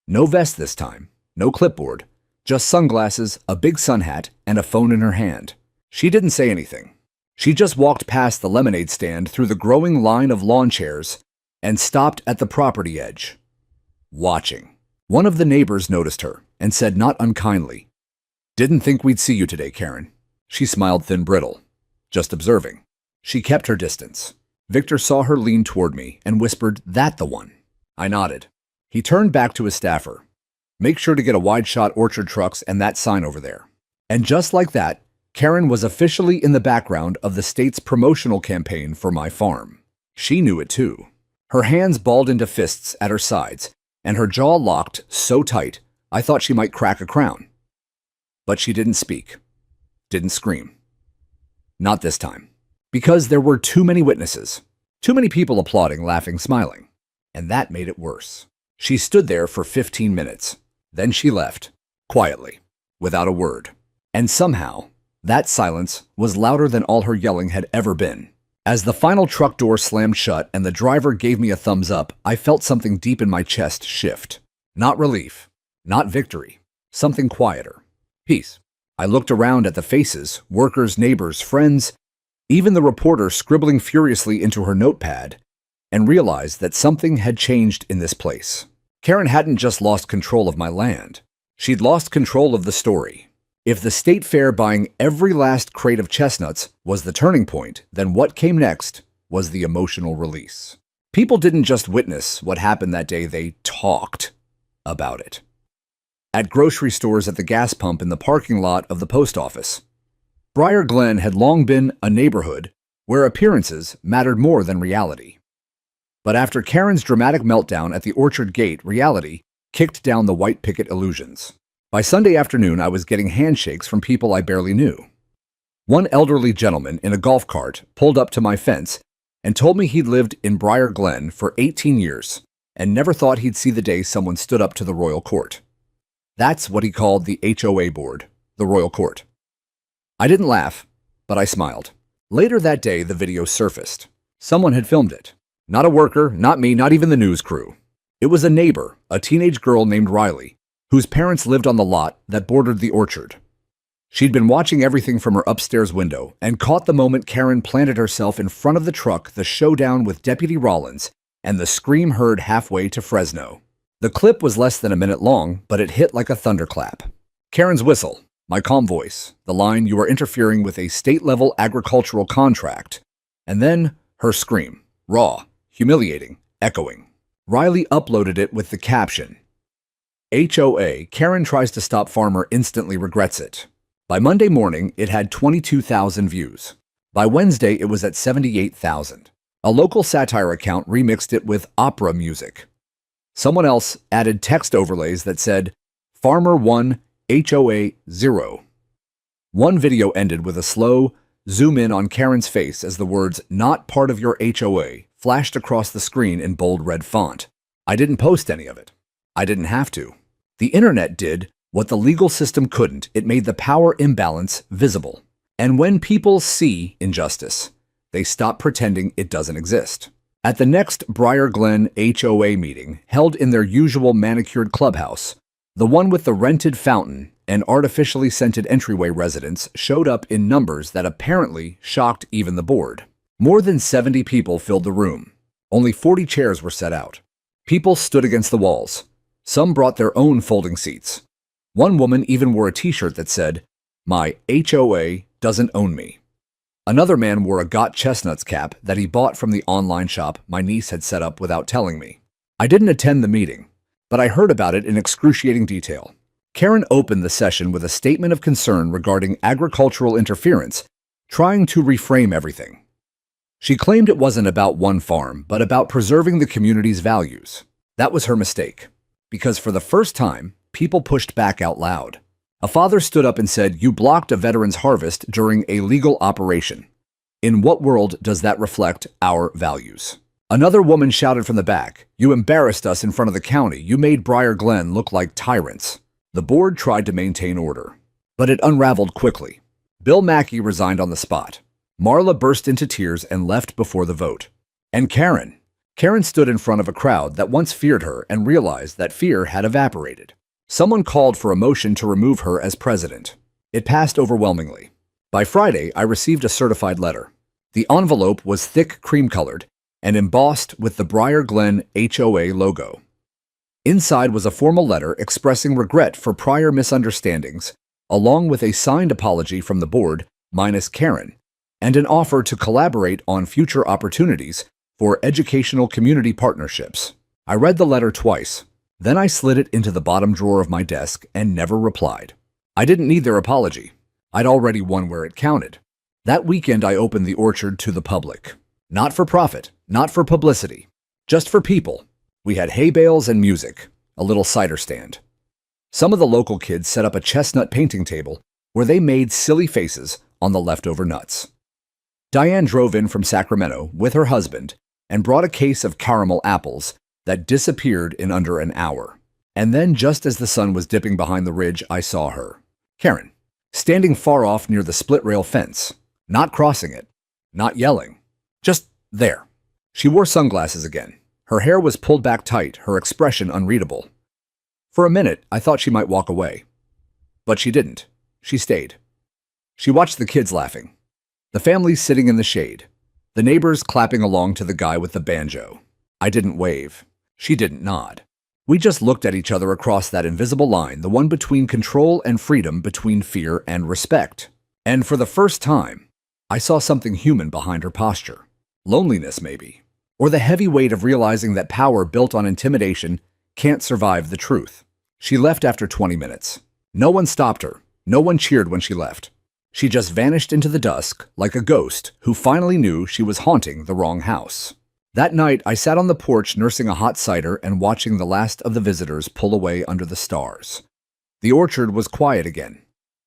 No vest this time, no clipboard, just sunglasses, a big sun hat, and a phone in her hand. She didn't say anything. She just walked past the lemonade stand through the growing line of lawn chairs and stopped at the property edge, watching. One of the neighbors noticed her and said not unkindly, "Didn't think we'd see you today, Karen." She smiled thin brittle. "Just observing." She kept her distance. Victor saw her lean toward me and whispered, "That the one?" I nodded. He turned back to his staffer. "Make sure to get a wide-shot orchard trucks and that sign over there." And just like that, Karen was officially in the background of the state's promotional campaign for my farm. She knew it too. Her hands balled into fists at her sides, and her jaw locked so tight I thought she might crack a crown. But she didn't speak, didn't scream. Not this time. Because there were too many witnesses. Too many people applauding, laughing, smiling. And that made it worse. She stood there for 15 minutes. Then she left, quietly, without a word. And somehow, that silence was louder than all her yelling had ever been. As the final truck door slammed shut and the driver gave me a thumbs up, I felt something deep in my chest shift. Not relief, not victory, something quieter. Peace. I looked around at the faces, workers, neighbors, friends, even the reporter scribbling furiously into her notepad, and realized that something had changed in this place. Karen hadn't just lost control of my land. She'd lost control of the story. If the state fair buying every last crate of chestnuts was the turning point, then what came next was the emotional release. People didn't just witness what happened that day, they talked about it. At grocery stores, at the gas pump, in the parking lot of the post office. Briar Glen had long been a neighborhood where appearances mattered more than reality. But after Karen's dramatic meltdown at the orchard gate, reality kicked down the white picket illusions. By Sunday afternoon, I was getting handshakes from people I barely knew. One elderly gentleman in a golf cart pulled up to my fence and told me he'd lived in Briar Glen for 18 years and never thought he'd see the day someone stood up to the royal court. That's what he called the HOA board, the royal court. I didn't laugh, but I smiled. Later that day, the video surfaced. Someone had filmed it. Not a worker, not me, not even the news crew. It was a neighbor, a teenage girl named Riley, whose parents lived on the lot that bordered the orchard. She'd been watching everything from her upstairs window and caught the moment Karen planted herself in front of the truck, the showdown with Deputy Rollins, and the scream heard halfway to Fresno. The clip was less than a minute long, but it hit like a thunderclap. Karen's whistle, my calm voice, the line, "You are interfering with a state-level agricultural contract," and then her scream, raw, humiliating, echoing. Riley uploaded it with the caption, "HOA, Karen tries to stop farmer instantly regrets it." By Monday morning, it had 22,000 views. By Wednesday, it was at 78,000. A local satire account remixed it with opera music. Someone else added text overlays that said, "Farmer 1, HOA 0." One video ended with a slow zoom in on Karen's face as the words, "Not part of your HOA," flashed across the screen in bold red font. I didn't post any of it. I didn't have to. The internet did what the legal system couldn't. It made the power imbalance visible. And when people see injustice, they stop pretending it doesn't exist. At the next Briar Glen HOA meeting, held in their usual manicured clubhouse, the one with the rented fountain and artificially scented entryway residents showed up in numbers that apparently shocked even the board. More than 70 people filled the room. Only 40 chairs were set out. People stood against the walls. Some brought their own folding seats. One woman even wore a t-shirt that said, "My HOA doesn't own me." Another man wore a Got Chestnuts cap that he bought from the online shop my niece had set up without telling me. I didn't attend the meeting, but I heard about it in excruciating detail. Karen opened the session with a statement of concern regarding agricultural interference, trying to reframe everything. She claimed it wasn't about one farm, but about preserving the community's values. That was her mistake, because for the first time, people pushed back out loud. A father stood up and said, "You blocked a veteran's harvest during a legal operation. In what world does that reflect our values?" Another woman shouted from the back, "You embarrassed us in front of the county. You made Briar Glen look like tyrants." The board tried to maintain order, but it unraveled quickly. Bill Mackey resigned on the spot. Marla burst into tears and left before the vote. And Karen stood in front of a crowd that once feared her and realized that fear had evaporated. Someone called for a motion to remove her as president. It passed overwhelmingly. By Friday, I received a certified letter. The envelope was thick cream-colored and embossed with the Briar Glen HOA logo. Inside was a formal letter expressing regret for prior misunderstandings, along with a signed apology from the board, minus Karen, and an offer to collaborate on future opportunities for educational community partnerships. I read the letter twice. Then I slid it into the bottom drawer of my desk and never replied. I didn't need their apology. I'd already won where it counted. That weekend I opened the orchard to the public. Not for profit, not for publicity, just for people. We had hay bales and music, a little cider stand. Some of the local kids set up a chestnut painting table where they made silly faces on the leftover nuts. Diane drove in from Sacramento with her husband and brought a case of caramel apples that disappeared in under an hour. And then, just as the sun was dipping behind the ridge, I saw her, Karen, standing far off near the split-rail fence, not crossing it, not yelling, just there. She wore sunglasses again. Her hair was pulled back tight, her expression unreadable. For a minute, I thought she might walk away. But she didn't. She stayed. She watched the kids laughing, the family sitting in the shade, the neighbors clapping along to the guy with the banjo. I didn't wave. She didn't nod. We just looked at each other across that invisible line, the one between control and freedom, between fear and respect. And for the first time, I saw something human behind her posture. Loneliness, maybe. Or the heavy weight of realizing that power built on intimidation can't survive the truth. She left after 20 minutes. No one stopped her. No one cheered when she left. She just vanished into the dusk like a ghost who finally knew she was haunting the wrong house. That night, I sat on the porch nursing a hot cider and watching the last of the visitors pull away under the stars. The orchard was quiet again.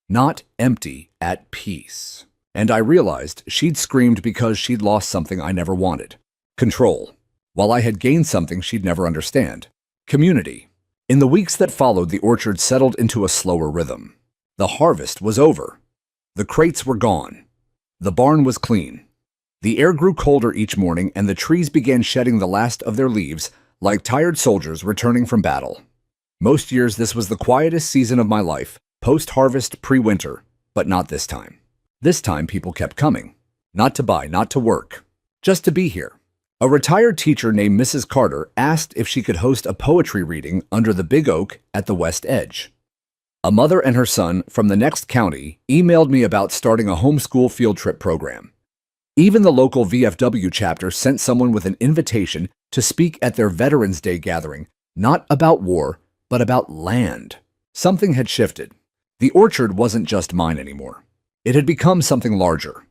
Not empty, at peace. And I realized she'd screamed because she'd lost something I never wanted. Control. While I had gained something she'd never understand. Community. In the weeks that followed, the orchard settled into a slower rhythm. The harvest was over. The crates were gone. The barn was clean. The air grew colder each morning, and the trees began shedding the last of their leaves like tired soldiers returning from battle. Most years, this was the quietest season of my life, post-harvest, pre-winter. But not this time. This time people kept coming. Not to buy, not to work. Just to be here. A retired teacher named Mrs. Carter asked if she could host a poetry reading under the big oak at the West Edge. A mother and her son from the next county emailed me about starting a homeschool field trip program. Even the local VFW chapter sent someone with an invitation to speak at their Veterans Day gathering, not about war, but about land. Something had shifted. The orchard wasn't just mine anymore. It had become something larger.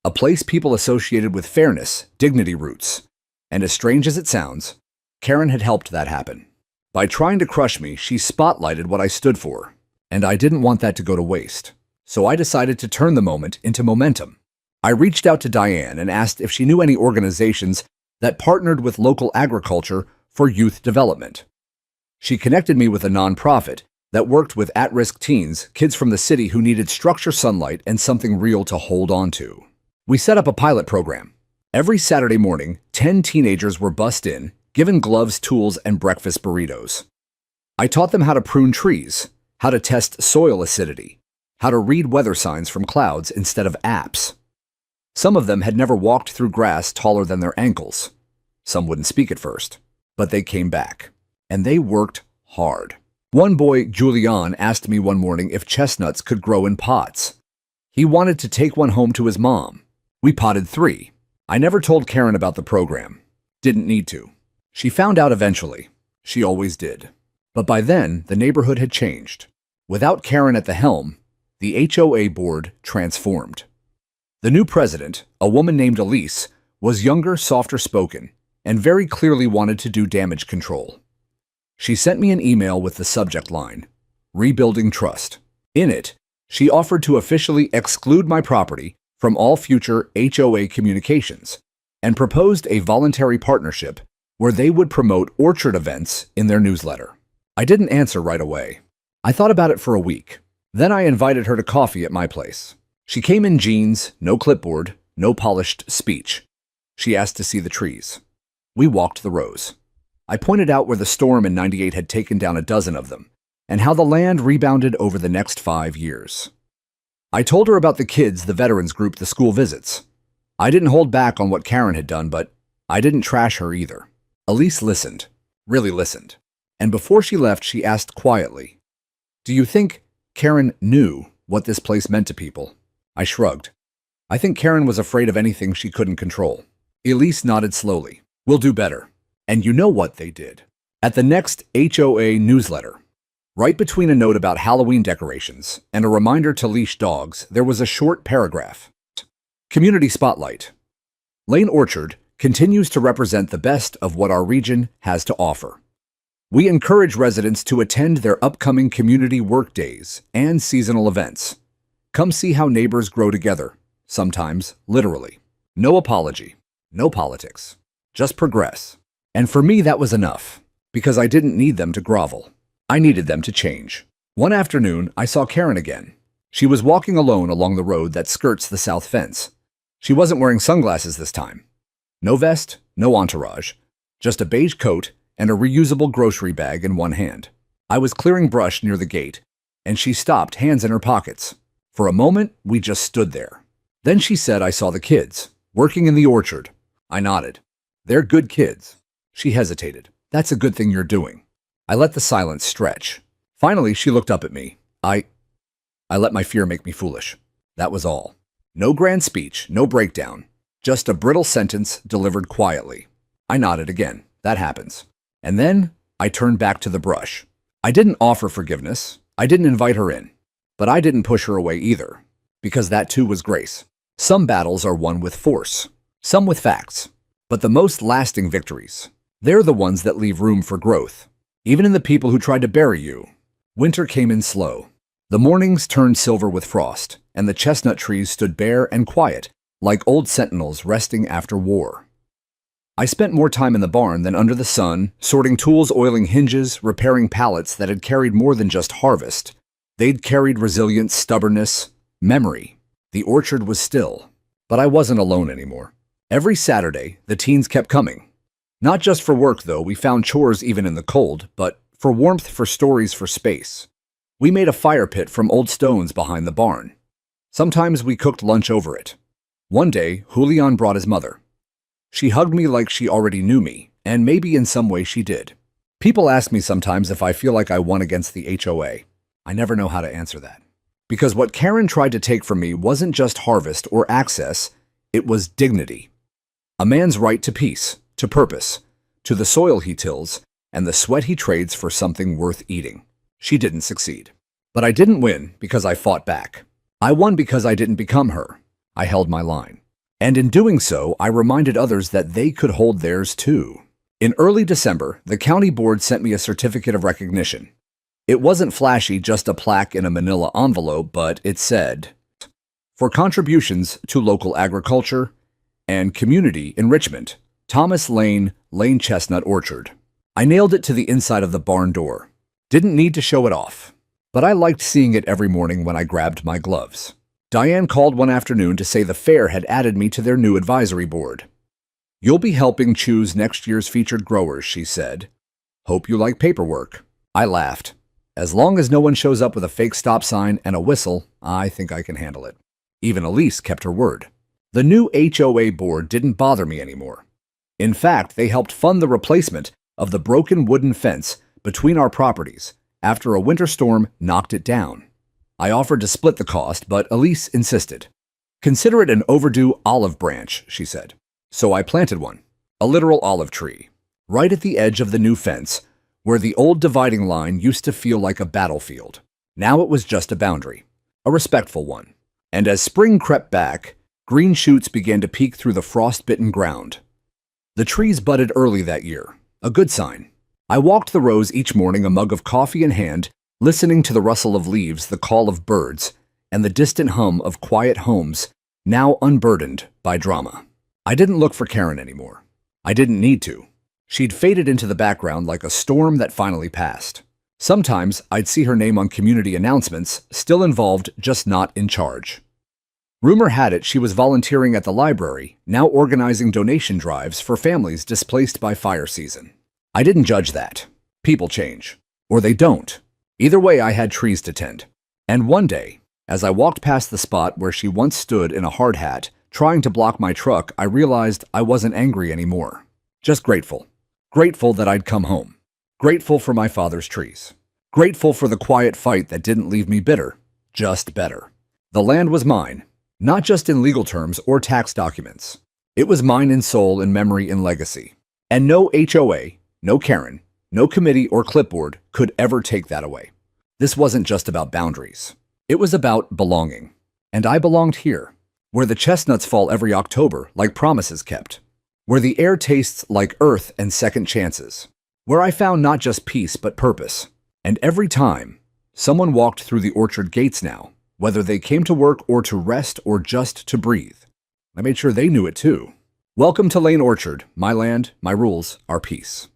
A place people associated with fairness, dignity roots. And as strange as it sounds, Karen had helped that happen. By trying to crush me, she spotlighted what I stood for. And I didn't want that to go to waste. So I decided to turn the moment into momentum. I reached out to Diane and asked if she knew any organizations that partnered with local agriculture for youth development. She connected me with a nonprofit that worked with at-risk teens, kids from the city who needed structure, sunlight, and something real to hold on to. We set up a pilot program. Every Saturday morning, 10 teenagers were bussed in, given gloves, tools, and breakfast burritos. I taught them how to prune trees, how to test soil acidity, how to read weather signs from clouds instead of apps. Some of them had never walked through grass taller than their ankles. Some wouldn't speak at first, but they came back. And they worked hard. One boy, Julian, asked me one morning if chestnuts could grow in pots. He wanted to take one home to his mom. We potted 3. I never told Karen about the program. Didn't need to. She found out eventually. She always did. But by then, the neighborhood had changed. Without Karen at the helm, the HOA board transformed. The new president, a woman named Elise, was younger, softer spoken, and very clearly wanted to do damage control. She sent me an email with the subject line, Rebuilding Trust. In it, she offered to officially exclude my property from all future HOA communications and proposed a voluntary partnership where they would promote orchard events in their newsletter. I didn't answer right away. I thought about it for a week. Then I invited her to coffee at my place. She came in jeans, no clipboard, no polished speech. She asked to see the trees. We walked the rows. I pointed out where the storm in '98 had taken down a dozen of them, and how the land rebounded over the next 5 years. I told her about the kids, the veterans group, the school visits. I didn't hold back on what Karen had done, but I didn't trash her either. Elise listened, really listened. And before she left, she asked quietly, "Do you think Karen knew what this place meant to people?" I shrugged. I think Karen was afraid of anything she couldn't control. Elise nodded slowly. "We'll do better." And you know what they did? At the next HOA newsletter, right between a note about Halloween decorations and a reminder to leash dogs, there was a short paragraph. Community Spotlight. Lane Orchard continues to represent the best of what our region has to offer. We encourage residents to attend their upcoming community work days and seasonal events. Come see how neighbors grow together, sometimes literally. No apology, no politics, just progress. And for me, that was enough, because I didn't need them to grovel. I needed them to change. One afternoon, I saw Karen again. She was walking alone along the road that skirts the south fence. She wasn't wearing sunglasses this time. No vest, no entourage, just a beige coat and a reusable grocery bag in one hand. I was clearing brush near the gate, and she stopped, hands in her pockets. For a moment, we just stood there. Then she said I saw the kids, working in the orchard. I nodded. They're good kids. She hesitated. That's a good thing you're doing. I let the silence stretch. Finally, she looked up at me. I let my fear make me foolish. That was all. No grand speech, no breakdown. Just a brittle sentence delivered quietly. I nodded again. That happens. And then I turned back to the brush. I didn't offer forgiveness. I didn't invite her in. But I didn't push her away either, because that too was grace. Some battles are won with force, some with facts. But the most lasting victories, they're the ones that leave room for growth. Even in the people who tried to bury you. Winter came in slow. The mornings turned silver with frost, and the chestnut trees stood bare and quiet, like old sentinels resting after war. I spent more time in the barn than under the sun, sorting tools, oiling hinges, repairing pallets that had carried more than just harvest. They'd carried resilience, stubbornness, memory. The orchard was still, but I wasn't alone anymore. Every Saturday, the teens kept coming. Not just for work, though. We found chores even in the cold, but for warmth, for stories, for space. We made a fire pit from old stones behind the barn. Sometimes we cooked lunch over it. One day, Julian brought his mother. She hugged me like she already knew me, and maybe in some way she did. People ask me sometimes if I feel like I won against the HOA. I never know how to answer that. Because what Karen tried to take from me wasn't just harvest or access, it was dignity. A man's right to peace, to purpose, to the soil he tills, and the sweat he trades for something worth eating. She didn't succeed. But I didn't win because I fought back. I won because I didn't become her. I held my line. And in doing so, I reminded others that they could hold theirs too. In early December, the county board sent me a certificate of recognition. It wasn't flashy, just a plaque in a manila envelope, but it said, "For contributions to local agriculture and community enrichment, Thomas Lane, Lane Chestnut Orchard." I nailed it to the inside of the barn door. Didn't need to show it off, but I liked seeing it every morning when I grabbed my gloves. Diane called one afternoon to say the fair had added me to their new advisory board. "You'll be helping choose next year's featured growers," she said. "Hope you like paperwork." I laughed. As long as no one shows up with a fake stop sign and a whistle, I think I can handle it. Even Elise kept her word. The new HOA board didn't bother me anymore. In fact, they helped fund the replacement of the broken wooden fence between our properties after a winter storm knocked it down. I offered to split the cost, but Elise insisted. "Consider it an overdue olive branch," she said. So I planted one, a literal olive tree, right at the edge of the new fence, where the old dividing line used to feel like a battlefield. Now it was just a boundary, a respectful one. And as spring crept back, green shoots began to peek through the frost-bitten ground. The trees budded early that year, a good sign. I walked the rows each morning, a mug of coffee in hand, listening to the rustle of leaves, the call of birds, and the distant hum of quiet homes, now unburdened by drama. I didn't look for Karen anymore. I didn't need to. She'd faded into the background like a storm that finally passed. Sometimes I'd see her name on community announcements, still involved, just not in charge. Rumor had it she was volunteering at the library, now organizing donation drives for families displaced by fire season. I didn't judge that. People change. Or they don't. Either way, I had trees to tend. And one day, as I walked past the spot where she once stood in a hard hat, trying to block my truck, I realized I wasn't angry anymore. Just grateful. Grateful that I'd come home. Grateful for my father's trees. Grateful for the quiet fight that didn't leave me bitter, just better. The land was mine, not just in legal terms or tax documents. It was mine in soul, in memory, in legacy. And no HOA, no Karen, no committee or clipboard could ever take that away. This wasn't just about boundaries. It was about belonging. And I belonged here, where the chestnuts fall every October like promises kept, where the air tastes like earth and second chances, where I found not just peace but purpose. And every time someone walked through the orchard gates now, whether they came to work or to rest or just to breathe, I made sure they knew it too. Welcome to Lane Orchard, my land, my rules, our peace.